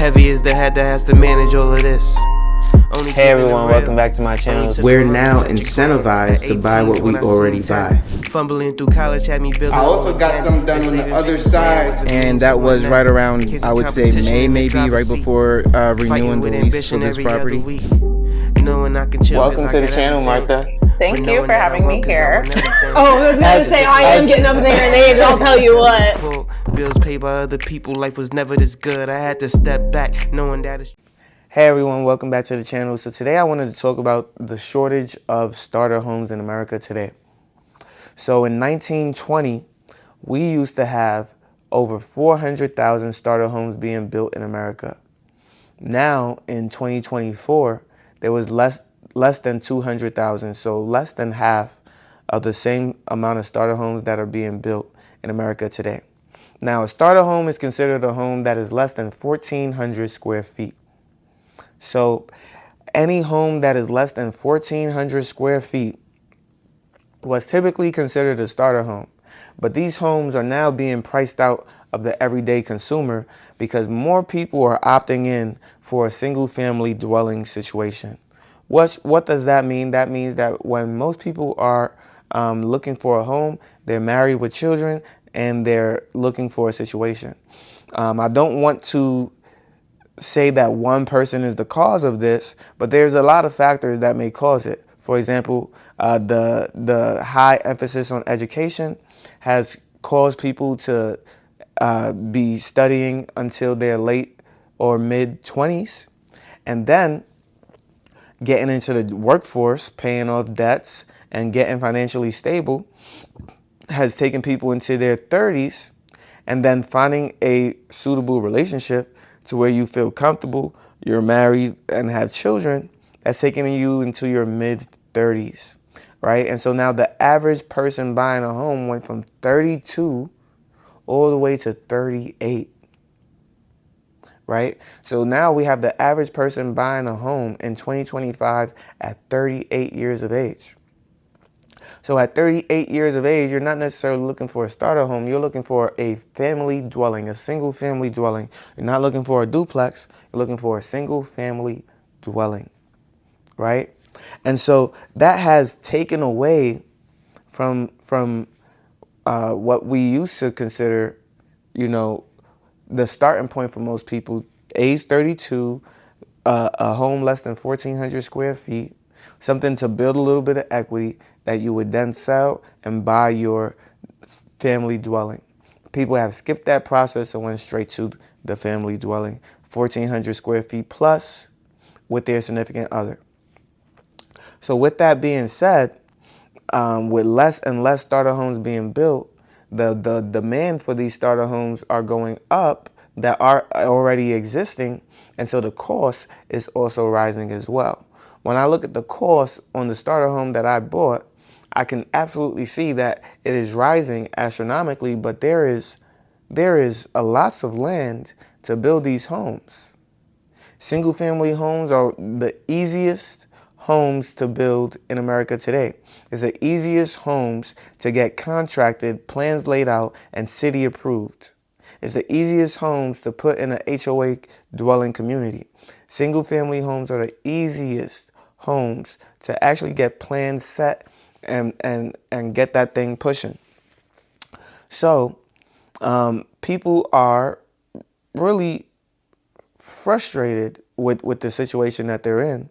Heavy is the head that has to manage all of this. Hey everyone, welcome back to my channel. We're now incentivized to buy what we already buy. Fumbling through college had me building. I also got some done on the other side. And that was right around, I would say, May, maybe, right before renewing the lease for this property. Welcome to the channel, Martha. Thank you for having me here. Oh, I was going to say, I am getting up in their names, I'll tell you what. Bills paid by other people, life was never this good. I had to step back, knowing that it's... Hey everyone, welcome back to the channel. So today I wanted to talk about the shortage of starter homes in America today. So in 1920, we used to have over 400,000 starter homes being built in America. Now in 2024, there was less than 200,000, so less than half of the same amount of starter homes that are being built in America today. Now, a starter home is considered a home that is less than 1,400 square feet. So any home that is less than 1,400 square feet was typically considered a starter home. But these homes are now being priced out of the everyday consumer because more people are opting in for a single family dwelling situation. What does that mean? That means that when most people are looking for a home, they're married with children and they're looking for a situation. I don't want to say that one person is the cause of this, but there's a lot of factors that may cause it. For example, the high emphasis on education has caused people to be studying until their late or mid 20s, and then getting into the workforce, paying off debts, and getting financially stable has taken people into their 30s, and then finding a suitable relationship to where you feel comfortable, you're married and have children, that's taking you into your mid 30s, right? And so now the average person buying a home went from 32 all the way to 38, right? So now we have the average person buying a home in 2025 at 38 years of age. So at 38 years of age, you're not necessarily looking for a starter home. You're looking for a family dwelling, a single family dwelling. You're not looking for a duplex. You're looking for a single family dwelling, right? And so that has taken away from what we used to consider, the starting point for most people, age 32, a home less than 1,400 square feet, something to build a little bit of equity that you would then sell and buy your family dwelling. People have skipped that process and went straight to the family dwelling, 1,400 square feet plus with their significant other. So with that being said, with less and less starter homes being built, the demand for these starter homes are going up that are already existing, and so the cost is also rising as well. When I look at the cost on the starter home that I bought, I can absolutely see that it is rising astronomically, but there is a lots of land to build these homes. Single family homes are the easiest homes to build in America today. It's the easiest homes to get contracted, plans laid out, and city approved. It's the easiest homes to put in an HOA dwelling community. Single family homes are the easiest homes to actually get plans set and get that thing pushing. So people are really frustrated with the situation that they're in,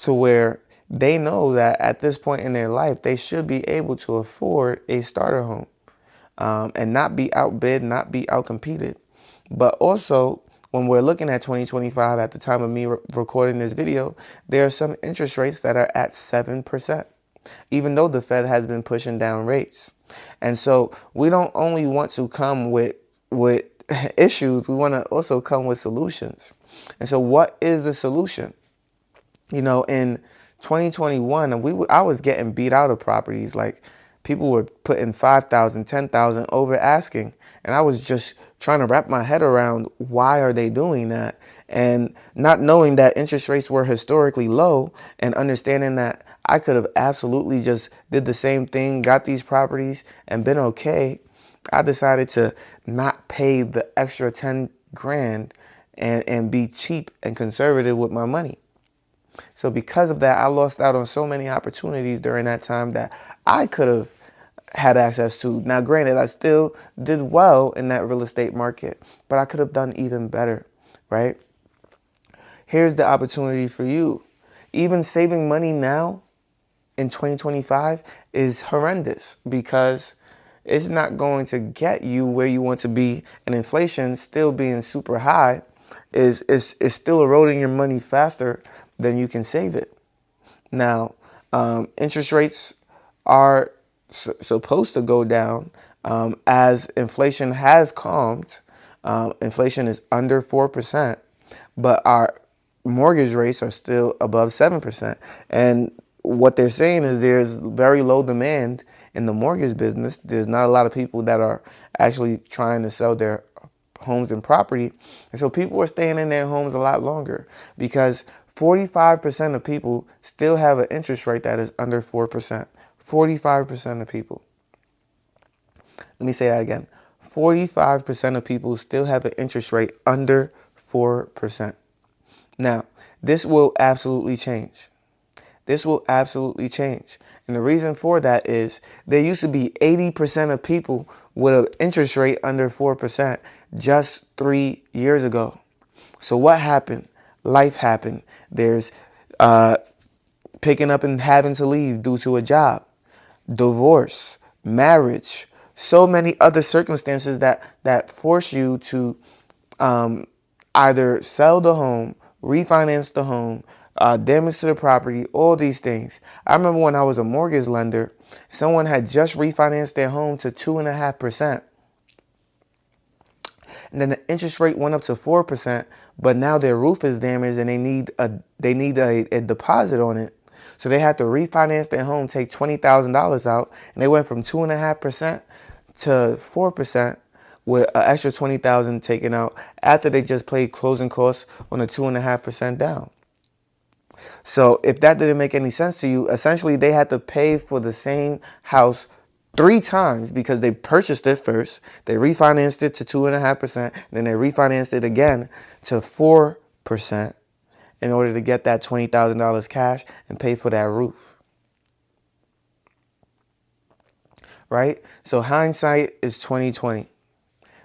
to where they know that at this point in their life, they should be able to afford a starter home and not be outbid, not be outcompeted. But also, when we're looking at 2025, at the time of me recording this video, there are some interest rates that are at 7%, even though the Fed has been pushing down rates. And so we don't only want to come with issues, we want to also come with solutions. And so what is the solution? In 2021, I was getting beat out of properties. Like, people were putting 5,000, 10,000 over asking. And I was just trying to wrap my head around, why are they doing that? And not knowing that interest rates were historically low, and understanding that I could have absolutely just did the same thing, got these properties and been okay, I decided to not pay the extra 10 grand and be cheap and conservative with my money. So because of that, I lost out on so many opportunities during that time that I could have had access to. Now, granted, I still did well in that real estate market, but I could have done even better, right? Here's the opportunity for you. Even saving money now in 2025 is horrendous because it's not going to get you where you want to be, and inflation still being super high is still eroding your money faster than you can save it. Now, interest rates are supposed to go down as inflation has calmed. Inflation is under 4%, but our mortgage rates are still above 7%. And what they're saying is there's very low demand in the mortgage business. There's not a lot of people that are actually trying to sell their homes and property. And so people are staying in their homes a lot longer because 45% of people still have an interest rate that is under 4%. 45% of people. Let me say that again. 45% of people still have an interest rate under 4%. Now, this will absolutely change. This will absolutely change. And the reason for that is there used to be 80% of people with an interest rate under 4% just 3 years ago. So what happened? Life happened. There's picking up and having to leave due to a job, divorce, marriage, so many other circumstances that force you to either sell the home, refinance the home, damage to the property, all these things. I remember when I was a mortgage lender, someone had just refinanced their home to 2.5%. And then the interest rate went up to 4%, but now their roof is damaged and they need a deposit on it. So they had to refinance their home, take $20,000 out, and they went from 2.5% to 4% with an extra $20,000 taken out after they just paid closing costs on a 2.5% down. So if that didn't make any sense to you, essentially they had to pay for the same house 3 times because they purchased it first, they refinanced it to 2.5%, then they refinanced it again to 4% in order to get that $20,000 cash and pay for that roof. Right? So hindsight is 2020.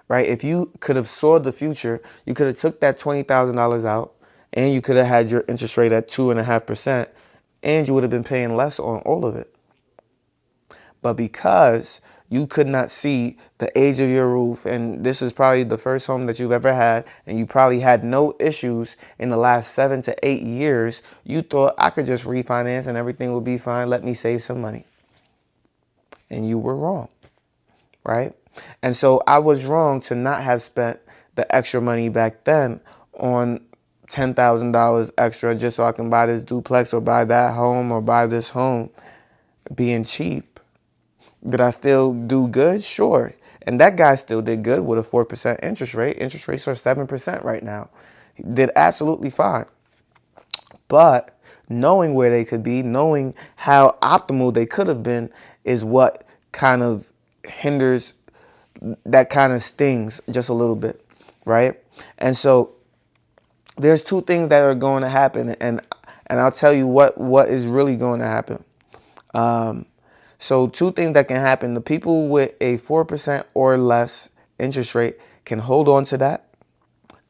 Right? If you could have saw the future, you could have took that $20,000 out and you could have had your interest rate at 2.5% and you would have been paying less on all of it. But because you could not see the age of your roof, and this is probably the first home that you've ever had, and you probably had no issues in the last 7 to 8 years, you thought I could just refinance and everything would be fine. Let me save some money. And you were wrong, right? And so I was wrong to not have spent the extra money back then on $10,000 extra just so I can buy this duplex or buy that home or buy this home being cheap. Did I still do good? Sure. And that guy still did good with a 4% interest rate. Interest rates are 7% right now. He did absolutely fine. But knowing where they could be, knowing how optimal they could have been is what kind of hinders, that kind of stings just a little bit, right? And so there's 2 things that are going to happen, and I'll tell you what is really going to happen. So 2 things that can happen. The people with a 4% or less interest rate can hold on to that,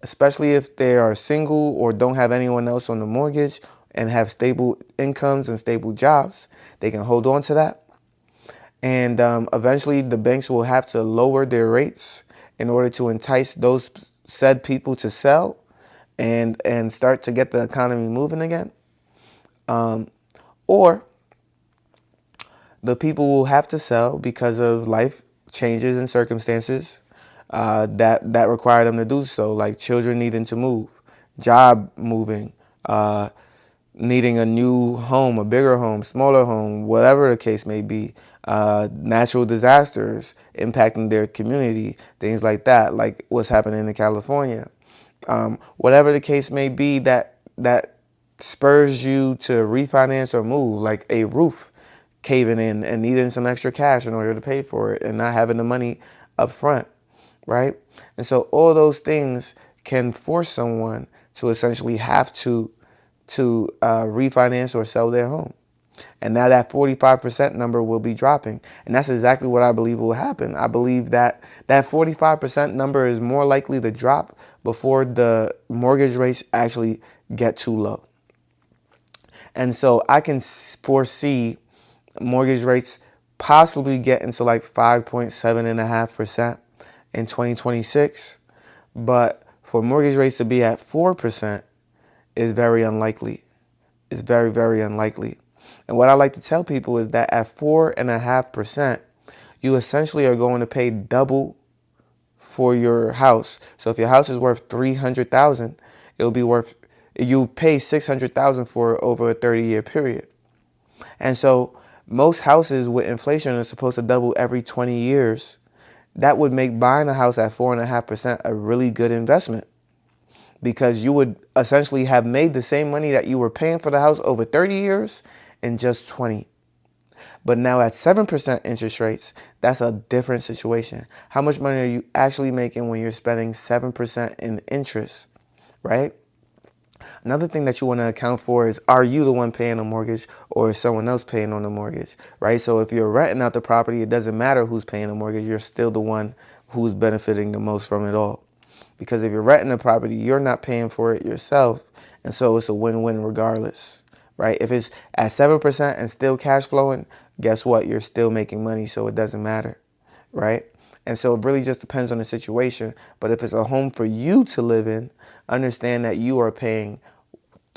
especially if they are single or don't have anyone else on the mortgage and have stable incomes and stable jobs. They can hold on to that. And eventually the banks will have to lower their rates in order to entice those said people to sell and start to get the economy moving again. Or the people will have to sell because of life changes and circumstances that require them to do so, like children needing to move, job moving, needing a new home, a bigger home, smaller home, whatever the case may be, natural disasters impacting their community, things like that, like what's happening in California. Whatever the case may be that spurs you to refinance or move, like a roof caving in and needing some extra cash in order to pay for it and not having the money up front, right? And so all those things can force someone to essentially have to refinance or sell their home. And now that 45% number will be dropping. And that's exactly what I believe will happen. I believe that that 45% number is more likely to drop before the mortgage rates actually get too low. And so I can foresee mortgage rates possibly getting to like 5.7.5% in 2026. But for mortgage rates to be at 4% is very unlikely. It's very, very unlikely. And what I like to tell people is that at 4.5%, you essentially are going to pay double for your house. So if your house is worth $300,000, it'll be worth, you pay $600,000 for it over a 30-year period. And so most houses with inflation are supposed to double every 20 years. That would make buying a house at 4.5% a really good investment, because you would essentially have made the same money that you were paying for the house over 30 years in just 20. But now at 7% interest rates, that's a different situation. How much money are you actually making when you're spending 7% in interest, right? Another thing that you want to account for is, are you the one paying the mortgage or is someone else paying on the mortgage, right? So if you're renting out the property, it doesn't matter who's paying the mortgage. You're still the one who's benefiting the most from it all. Because if you're renting the property, you're not paying for it yourself. And so it's a win-win regardless, right? If it's at 7% and still cash flowing, guess what? You're still making money, so it doesn't matter, right? And so it really just depends on the situation. But if it's a home for you to live in, understand that you are paying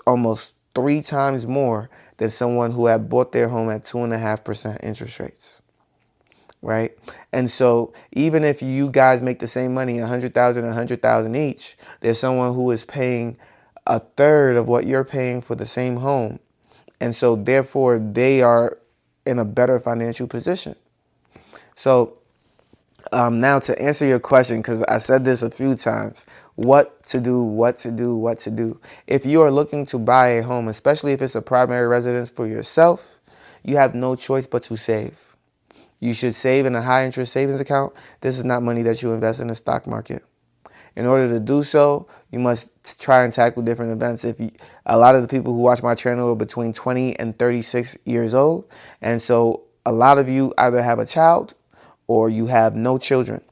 almost 3 times more than someone who had bought their home at 2.5% interest rates, right? And so even if you guys make the same money, $100,000 each, there's someone who is paying a third of what you're paying for the same home. And so therefore they are in a better financial position. So now to answer your question, because I said this a few times, what to do. If you are looking to buy a home, especially if it's a primary residence for yourself, you have no choice but to save. You should save in a high interest savings account. This is not money that you invest in the stock market. In order to do so, you must try and tackle different events. A lot of the people who watch my channel are between 20 and 36 years old. And so a lot of you either have a child or you have no children.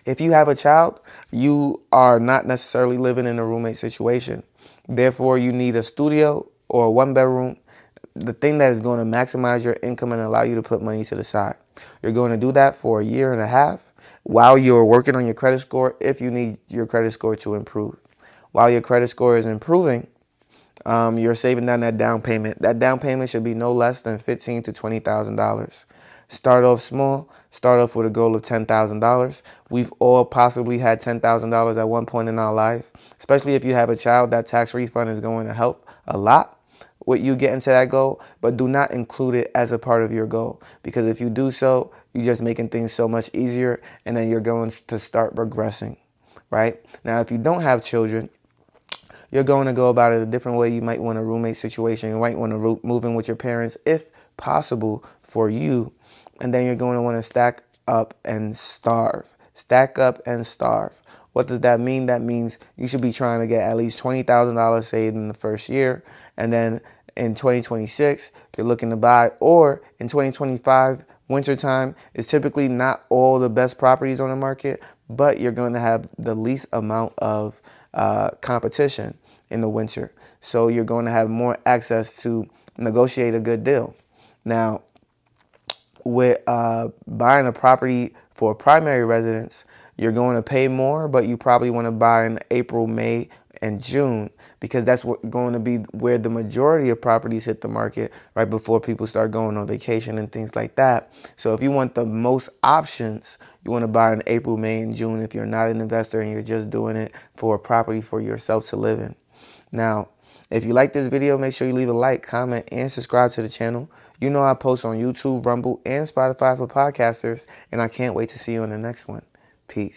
If you have a child, you are not necessarily living in a roommate situation. Therefore, you need a studio or a 1-bedroom, the thing that is going to maximize your income and allow you to put money to the side. You're going to do that for 1.5 years while you're working on your credit score, if you need your credit score to improve. While your credit score is improving, you're saving down that down payment. That down payment should be no less than $15,000 to $20,000. Start off small. Start off with a goal of $10,000. We've all possibly had $10,000 at one point in our life. Especially if you have a child, that tax refund is going to help a lot with you getting to that goal. But do not include it as a part of your goal, because if you do so, you're just making things so much easier, and then you're going to start regressing, right? Now, if you don't have children, you're going to go about it a different way. You might want a roommate situation. You might want to move in with your parents if possible for you. And then you're going to want to stack up and starve. Stack up and starve. What does that mean? That means you should be trying to get at least $20,000 saved in the first year. And then in 2026, you're looking to buy, or in 2025, wintertime is typically not all the best properties on the market, but you're going to have the least amount of competition in the winter. So you're going to have more access to negotiate a good deal. Now, with buying a property for a primary residence, you're going to pay more, but you probably want to buy in April, May, and June, because that's going to be where the majority of properties hit the market, right before people start going on vacation and things like that. So if you want the most options, you want to buy in April, May, and June if you're not an investor and you're just doing it for a property for yourself to live in. Now, if you like this video, make sure you leave a like, comment, and subscribe to the channel. You know I post on YouTube, Rumble, and Spotify for podcasters, and I can't wait to see you on the next one. Peace.